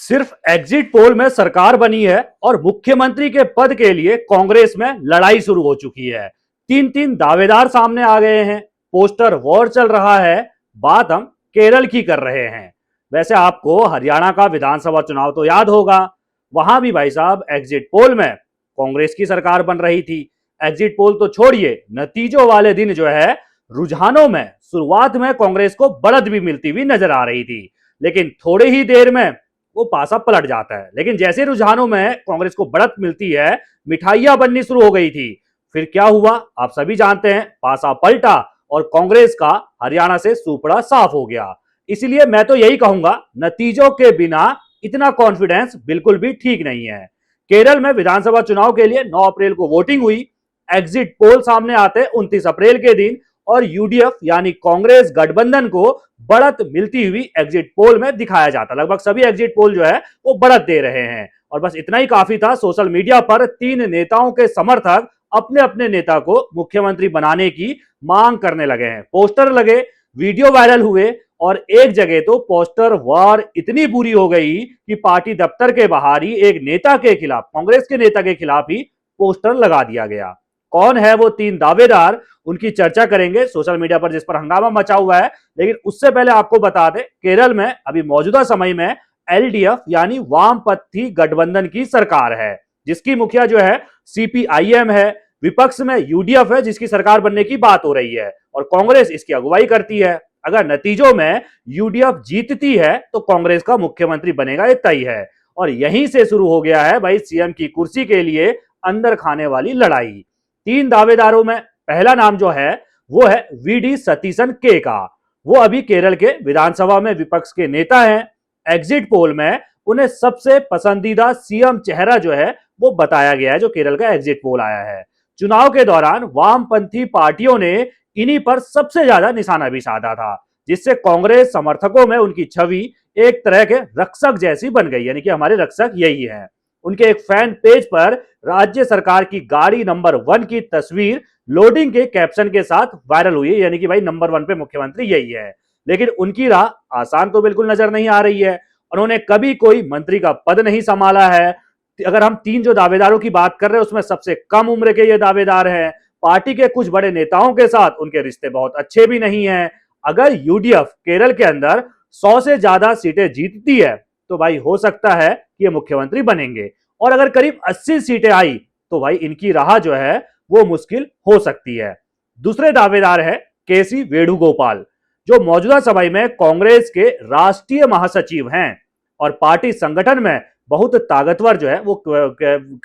सिर्फ exit poll में सरकार बनी है और मुख्यमंत्री के पद के लिए कांग्रेस में लड़ाई शुरू हो चुकी है। तीन तीन दावेदार सामने आ गए हैं, पोस्टर वॉर चल रहा है। बात हम केरल की कर रहे हैं। वैसे आपको हरियाणा का विधानसभा चुनाव तो याद होगा, वहां भी भाई साहब एग्जिट पोल में कांग्रेस की सरकार बन रही थी। एग्जिट पोल तो छोड़िए, नतीजों वाले दिन जो है रुझानों में शुरुआत में कांग्रेस को बढ़त भी मिलती हुई नजर आ रही थी, लेकिन थोड़े ही देर में वो पासा पलट जाता है। लेकिन जैसे रुझानों में कांग्रेस को बढ़त मिलती है, मिठाइयां बननी शुरू हो गई थी। फिर क्या हुआ आप सभी जानते हैं, पासा पलटा और कांग्रेस का हरियाणा से सूपड़ा साफ हो गया। इसलिए मैं तो यही कहूंगा, नतीजों के बिना इतना कॉन्फिडेंस बिल्कुल भी ठीक नहीं है। केरल में विधानसभा चुनाव के लिए 9 अप्रैल को वोटिंग हुई। एग्जिट पोल सामने आते 29 अप्रैल के दिन और यूडीएफ यानी कांग्रेस गठबंधन को बढ़त मिलती हुई एग्जिट पोल में दिखाया जाता। लगभग सभी एग्जिट पोल जो है वो बढ़त दे रहे हैं और बस इतना ही काफी था। सोशल मीडिया पर 3 नेताओं के समर्थक अपने अपने नेता को मुख्यमंत्री बनाने की मांग करने लगे हैं। पोस्टर लगे, वीडियो वायरल हुए और एक जगह तो पोस्टर वार इतनी बुरी हो गई कि पार्टी दफ्तर के बाहर ही एक नेता के खिलाफ, कांग्रेस के नेता के खिलाफ ही पोस्टर लगा दिया गया। कौन है वो 3 दावेदार, उनकी चर्चा करेंगे सोशल मीडिया पर जिस पर हंगामा मचा हुआ है। लेकिन उससे पहले आपको बता दें, केरल में अभी मौजूदा समय में एलडीएफ यानी वामपंथी गठबंधन की सरकार है, जिसकी मुखिया जो है सीपीआईएम है। विपक्ष में यूडीएफ है जिसकी सरकार बनने की बात हो रही है और कांग्रेस इसकी अगुवाई करती है। अगर नतीजों में यूडीएफ जीतती है तो कांग्रेस का मुख्यमंत्री बनेगा, ये तय है। और यहीं से शुरू हो गया है भाई सीएम की कुर्सी के लिए अंदर खाने वाली लड़ाई। 3 दावेदारों में पहला नाम जो है वो है वीडी सतीशन के का। वो अभी केरल के विधानसभा में विपक्ष के नेता हैं। एग्जिट पोल में उन्हें सबसे पसंदीदा सीएम चेहरा जो है वो बताया गया है, जो केरल का एग्जिट पोल आया है। चुनाव के दौरान वामपंथी पार्टियों ने इन्हीं पर सबसे ज्यादा निशाना भी साधा था, जिससे कांग्रेस समर्थकों में उनकी छवि एक तरह के रक्षक जैसी बन गई, यानी कि हमारे रक्षक यही है। उनके एक फैन पेज पर राज्य सरकार की गाड़ी नंबर 1 की तस्वीर लोडिंग के कैप्शन के साथ वायरल हुई, यानी कि भाई नंबर 1 पे मुख्यमंत्री यही है। लेकिन उनकी राह आसान तो बिल्कुल नजर नहीं आ रही है। उन्होंने कभी कोई मंत्री का पद नहीं संभाला है। अगर हम 3 जो दावेदारों की बात कर रहे हैं उसमें सबसे कम उम्र के ये दावेदार हैं। पार्टी के कुछ बड़े नेताओं के साथ उनके रिश्ते बहुत अच्छे भी नहीं हैं। अगर यूडीएफ केरल के अंदर 100 से ज्यादा सीटें जीतती है तो भाई हो सकता है कि ये मुख्यमंत्री बनेंगे, और अगर करीब 80 सीटें आई तो भाई इनकी राह जो है वो मुश्किल हो सकती है। दूसरे दावेदार है केसी वेणुगोपाल, जो मौजूदा समय में कांग्रेस के राष्ट्रीय महासचिव हैं और पार्टी संगठन में बहुत ताकतवर जो है वो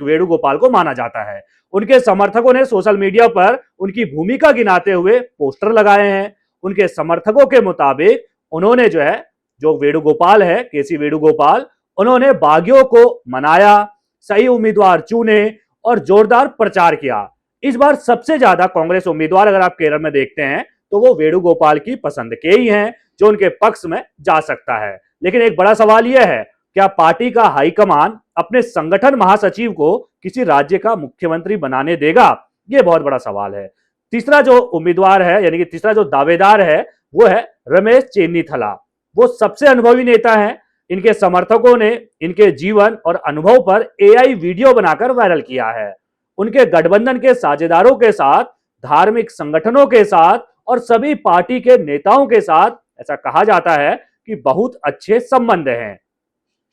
वेणुगोपाल को माना जाता है। उनके समर्थकों ने सोशल मीडिया पर उनकी भूमिका गिनाते हुए पोस्टर लगाए हैं। उनके समर्थकों के मुताबिक उन्होंने जो है, जो वेणुगोपाल है केसी वेणुगोपाल, उन्होंने बागियों को मनाया, सही उम्मीदवार चुने और जोरदार प्रचार किया। इस बार सबसे ज्यादा कांग्रेस उम्मीदवार अगर आप केरल में देखते हैं तो वो वेणुगोपाल की पसंद के ही हैं, जो उनके पक्ष में जा सकता है। लेकिन एक बड़ा सवाल यह है, क्या पार्टी का हाईकमान अपने संगठन महासचिव को किसी राज्य का मुख्यमंत्री बनाने देगा? यह बहुत बड़ा सवाल है। तीसरा जो उम्मीदवार है, यानी कि तीसरा जो दावेदार है, वो है रमेश चेन्नीथला। वो सबसे अनुभवी नेता हैं। इनके समर्थकों ने इनके जीवन और अनुभव पर एआई वीडियो बनाकर वायरल किया है। उनके गठबंधन के साझेदारों के साथ, धार्मिक संगठनों के साथ और सभी पार्टी के नेताओं के साथ ऐसा कहा जाता है कि बहुत अच्छे संबंध हैं।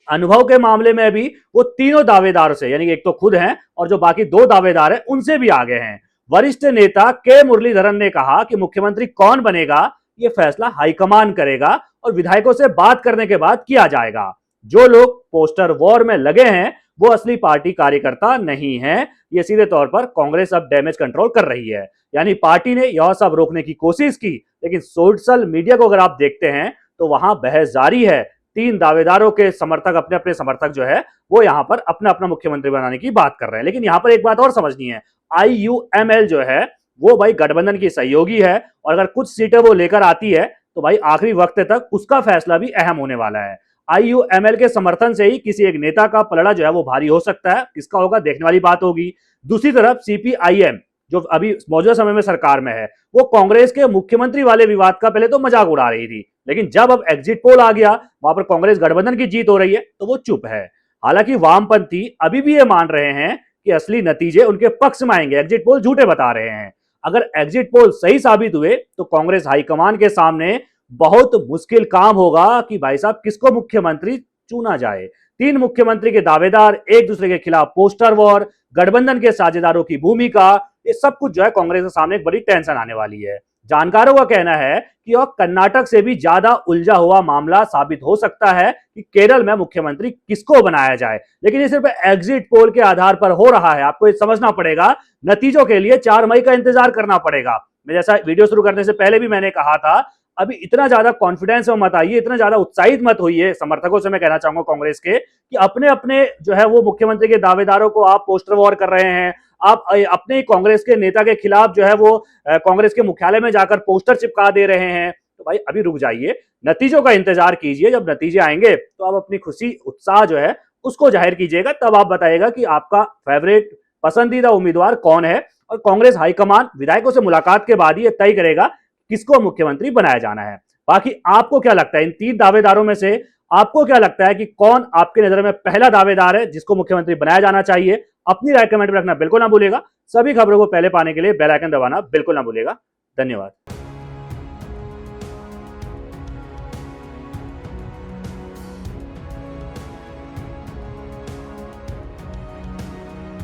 अनुभव के मामले में भी वो तीनों दावेदारों से, यानी कि एक तो खुद हैं और जो बाकी 2 दावेदार हैं उनसे भी आगे हैं। वरिष्ठ नेता के मुरलीधरन ने कहा कि मुख्यमंत्री कौन बनेगा ये फैसला हाईकमान करेगा और विधायकों से बात करने के बाद किया जाएगा। जो लोग पोस्टर वॉर में लगे हैं वो असली पार्टी कार्यकर्ता नहीं है। ये सीधे तौर पर कांग्रेस अब डैमेज कंट्रोल कर रही है, यानी पार्टी ने यह सब रोकने की कोशिश की, लेकिन सोशल मीडिया को अगर आप देखते हैं तो वहां बहस जारी है। 3 दावेदारों के समर्थक अपने अपने समर्थक जो है वो यहां पर अपना अपना मुख्यमंत्री बनाने की बात कर रहे हैं। लेकिन यहां पर एक बात और समझनी है, आईयूएमएल जो है वो भाई गठबंधन की सहयोगी है और अगर कुछ सीटें वो लेकर आती है तो भाई आखिरी वक्त तक उसका फैसला भी अहम होने वाला है। आईयूएमएल के समर्थन से ही किसी एक नेता का पलड़ा जो है वो भारी हो सकता है। किसका होगा देखने वाली बात होगी। दूसरी तरफ सीपीआईएम जो अभी मौजूदा समय में सरकार में है, वो कांग्रेस के मुख्यमंत्री वाले विवाद का पहले तो मजाक उड़ा रही थी लेकिन जब अब एग्जिट पोल आ गया, वहां पर कांग्रेस गठबंधन की जीत हो रही है, तो वो चुप है। हालांकि वामपंथी अभी भी ये मान रहे हैं कि असली नतीजे उनके पक्ष में आएंगे, एग्जिट पोल झूठे बता रहे हैं। अगर एग्जिट पोल सही साबित हुए तो कांग्रेस हाईकमान के सामने बहुत मुश्किल काम होगा कि भाई साहब किसको मुख्यमंत्री चुना जाए। तीन मुख्यमंत्री के दावेदार, एक दूसरे के खिलाफ पोस्टर वॉर, गठबंधन के साझेदारों की भूमिका, ये सब कुछ जो है कांग्रेस के सामने एक बड़ी टेंशन आने वाली है। जानकारों का कहना है कि यह कर्नाटक से भी ज्यादा उलझा हुआ मामला साबित हो सकता है कि केरल में मुख्यमंत्री किसको बनाया जाए। लेकिन ये सिर्फ एग्जिट पोल के आधार पर हो रहा है, आपको ये समझना पड़ेगा। नतीजों के लिए 4 मई का इंतजार करना पड़ेगा। मैं जैसा वीडियो शुरू करने से पहले भी मैंने कहा था, अभी इतना ज्यादा कॉन्फिडेंस में मत आइए, इतना ज्यादा उत्साहित मत होइए। समर्थकों से मैं कहना चाहूंगा कांग्रेस के कि अपने अपने जो है वो मुख्यमंत्री के दावेदारों को आप पोस्टर वॉर कर रहे हैं, आप अपने ही कांग्रेस के नेता के खिलाफ जो है वो कांग्रेस के मुख्यालय में जाकर पोस्टर चिपका दे रहे हैं। तो भाई अभी रुक जाइए, नतीजों का इंतजार कीजिए। जब नतीजे आएंगे तो आप अपनी खुशी उत्साह जो है उसको जाहिर कीजिएगा, तब आप बताइएगा कि आपका फेवरेट पसंदीदा उम्मीदवार कौन है। और कांग्रेस हाईकमान विधायकों से मुलाकात के बाद ही तय करेगा किसको मुख्यमंत्री बनाया जाना है। बाकी आपको क्या लगता है, इन 3 दावेदारों में से आपको क्या लगता है कि कौन आपकी नजर में पहला दावेदार है जिसको मुख्यमंत्री बनाया जाना चाहिए? अपनी राय कमेंट में रखना बिल्कुल ना भूलिएगा। सभी खबरों को पहले पाने के लिए बेल आइकन दबाना बिल्कुल ना भूलिएगा। धन्यवाद।